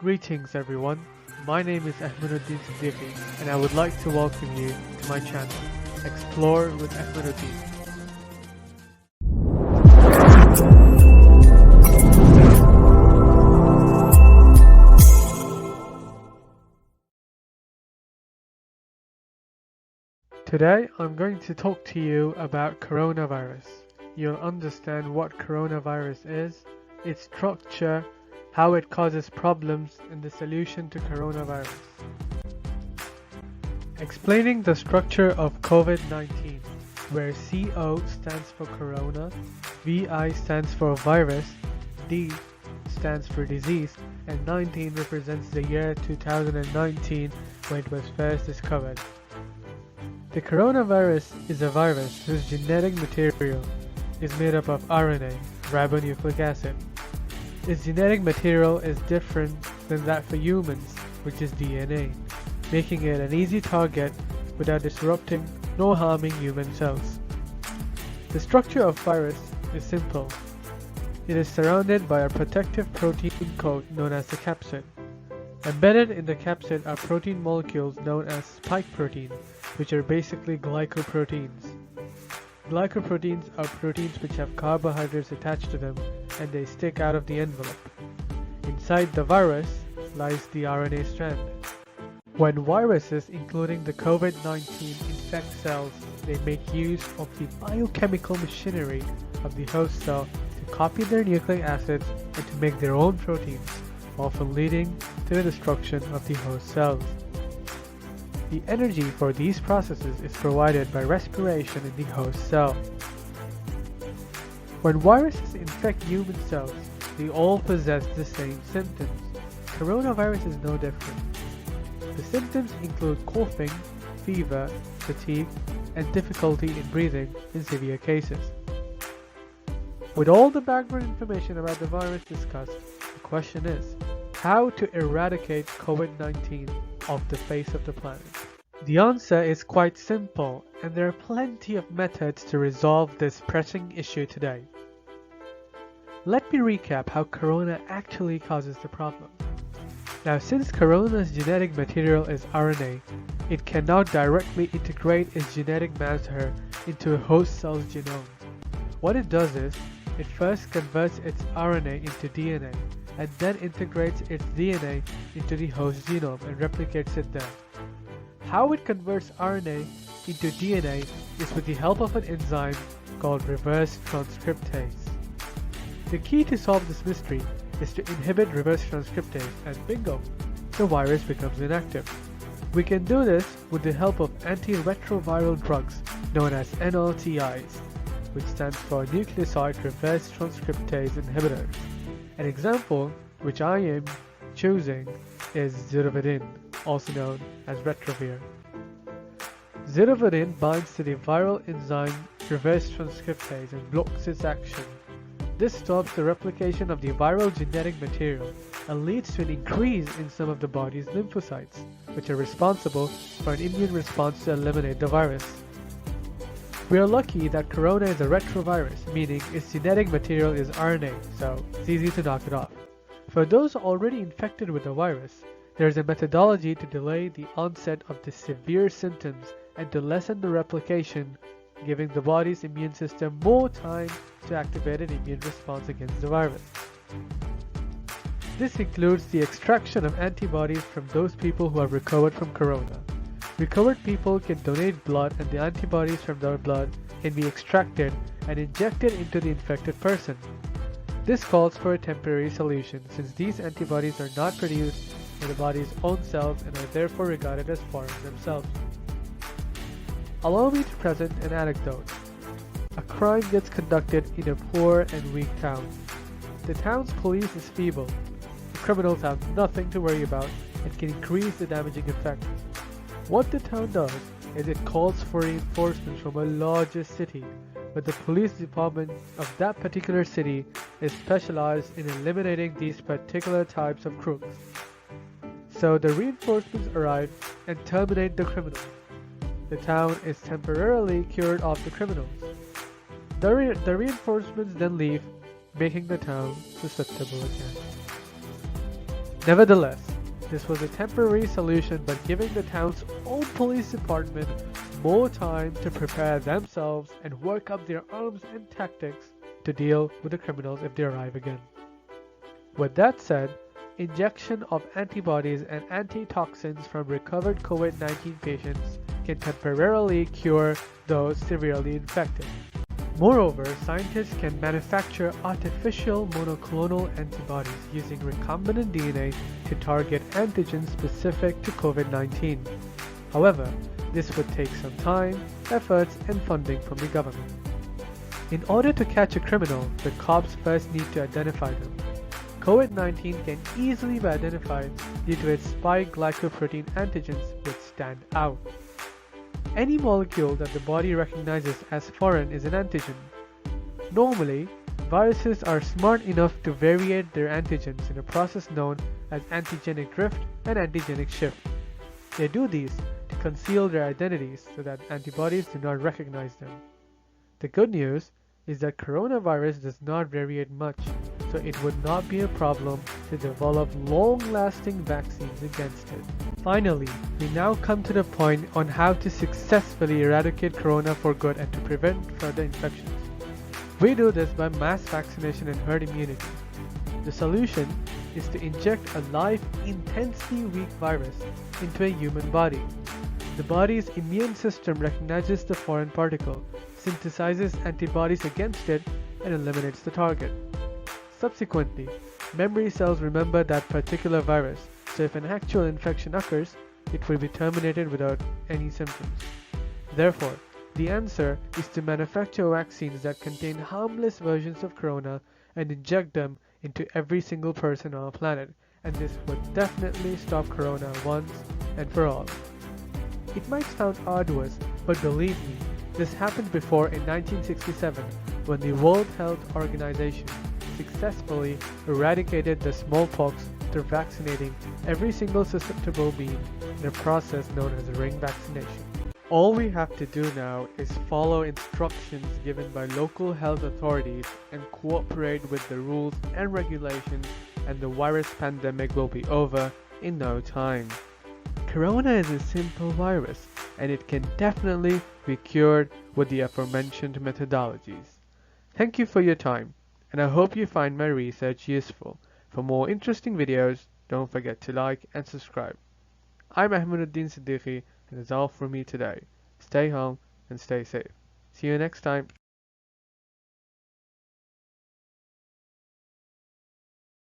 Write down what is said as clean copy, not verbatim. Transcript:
Greetings everyone, my name is Ahmeduddin Siddiqui and I would like to welcome you to my channel, Explore with Ahmeduddin. Today I'm going to talk to you about coronavirus. You'll understand what coronavirus is, its structure, how it causes problems, and the solution to coronavirus. Explaining the structure of COVID-19, where CO stands for corona, VI stands for virus, D stands for disease, and 19 represents the year 2019 when it was first discovered. The coronavirus is a virus whose genetic material is made up of RNA, ribonucleic acid. Its genetic material is different than that for humans, which is DNA, making it an easy target without disrupting nor harming human cells. The structure of virus is simple. It is surrounded by a protective protein coat known as the capsid. Embedded in the capsid are protein molecules known as spike proteins, which are basically glycoproteins. Glycoproteins are proteins which have carbohydrates attached to them and they stick out of the envelope. Inside the virus lies the RNA strand. When viruses, including the COVID-19, infect cells, they make use of the biochemical machinery of the host cell to copy their nucleic acids and to make their own proteins, often leading to the destruction of the host cells. The energy for these processes is provided by respiration in the host cell. When viruses infect human cells, they all possess the same symptoms. Coronavirus is no different. The symptoms include coughing, fever, fatigue, and difficulty in breathing in severe cases. With all the background information about the virus discussed, the question is, how to eradicate COVID-19 off the face of the planet? The answer is quite simple, and there are plenty of methods to resolve this pressing issue today. Let me recap how corona actually causes the problem. Now, since corona's genetic material is RNA, it cannot directly integrate its genetic matter into a host cell's genome. What it does is, it first converts its RNA into DNA, and then integrates its DNA into the host genome and replicates it there. How it converts RNA into DNA is with the help of an enzyme called reverse transcriptase. The key to solve this mystery is to inhibit reverse transcriptase, and bingo, the virus becomes inactive. We can do this with the help of antiretroviral drugs known as NRTIs, which stands for nucleoside reverse transcriptase inhibitors. An example, which I am choosing, is zirivudin, also known as retrovir. Zirivudin binds to the viral enzyme reverse transcriptase and blocks its action. This stops the replication of the viral genetic material and leads to an increase in some of the body's lymphocytes, which are responsible for an immune response to eliminate the virus. We are lucky that corona is a retrovirus, meaning its genetic material is RNA, so it's easy to knock it off. For those already infected with the virus, there is a methodology to delay the onset of the severe symptoms and to lessen the replication, giving the body's immune system more time to activate an immune response against the virus. This includes the extraction of antibodies from those people who have recovered from corona. Recovered people can donate blood, and the antibodies from their blood can be extracted and injected into the infected person. This calls for a temporary solution, since these antibodies are not produced by the body's own cells and are therefore regarded as foreign themselves. Allow me to present an anecdote. A crime gets conducted in a poor and weak town. The town's police is feeble. The criminals have nothing to worry about and can increase the damaging effect. What the town does is it calls for reinforcements from a larger city, but the police department of that particular city is specialized in eliminating these particular types of crooks. So the reinforcements arrive and terminate the criminals. The town is temporarily cured of the criminals. The reinforcements then leave, making the town susceptible again. Nevertheless, this was a temporary solution, but giving the town's own police department more time to prepare themselves and work up their arms and tactics to deal with the criminals if they arrive again. With that said, injection of antibodies and antitoxins from recovered COVID-19 patients can temporarily cure those severely infected. Moreover, scientists can manufacture artificial monoclonal antibodies using recombinant DNA to target antigens specific to COVID-19. However, this would take some time, efforts, and funding from the government. In order to catch a criminal, the cops first need to identify them. COVID-19 can easily be identified due to its spike glycoprotein antigens which stand out. Any molecule that the body recognizes as foreign is an antigen. Normally, viruses are smart enough to variate their antigens in a process known as antigenic drift and antigenic shift. They do these to conceal their identities so that antibodies do not recognize them. The good news is that coronavirus does not variate much, so it would not be a problem to develop long-lasting vaccines against it. Finally, we now come to the point on how to successfully eradicate corona for good and to prevent further infections. We do this by mass vaccination and herd immunity. The solution is to inject a live, intensely weak virus into a human body. The body's immune system recognizes the foreign particle, synthesizes antibodies against it, and eliminates the target. Subsequently, memory cells remember that particular virus, so if an actual infection occurs, it will be terminated without any symptoms. Therefore, the answer is to manufacture vaccines that contain harmless versions of corona and inject them into every single person on our planet, and this would definitely stop corona once and for all. It might sound arduous, but believe me, this happened before in 1967 when the World Health Organization successfully eradicated the smallpox through vaccinating every single susceptible being in a process known as a ring vaccination. All we have to do now is follow instructions given by local health authorities and cooperate with the rules and regulations, and the virus pandemic will be over in no time. Corona is a simple virus, and it can definitely be cured with the aforementioned methodologies. Thank you for your time, and I hope you find my research useful. For more interesting videos, don't forget to like and subscribe. I'm Ahmeduddin Siddiqui, and that's all from me today. Stay home and stay safe. See you next time.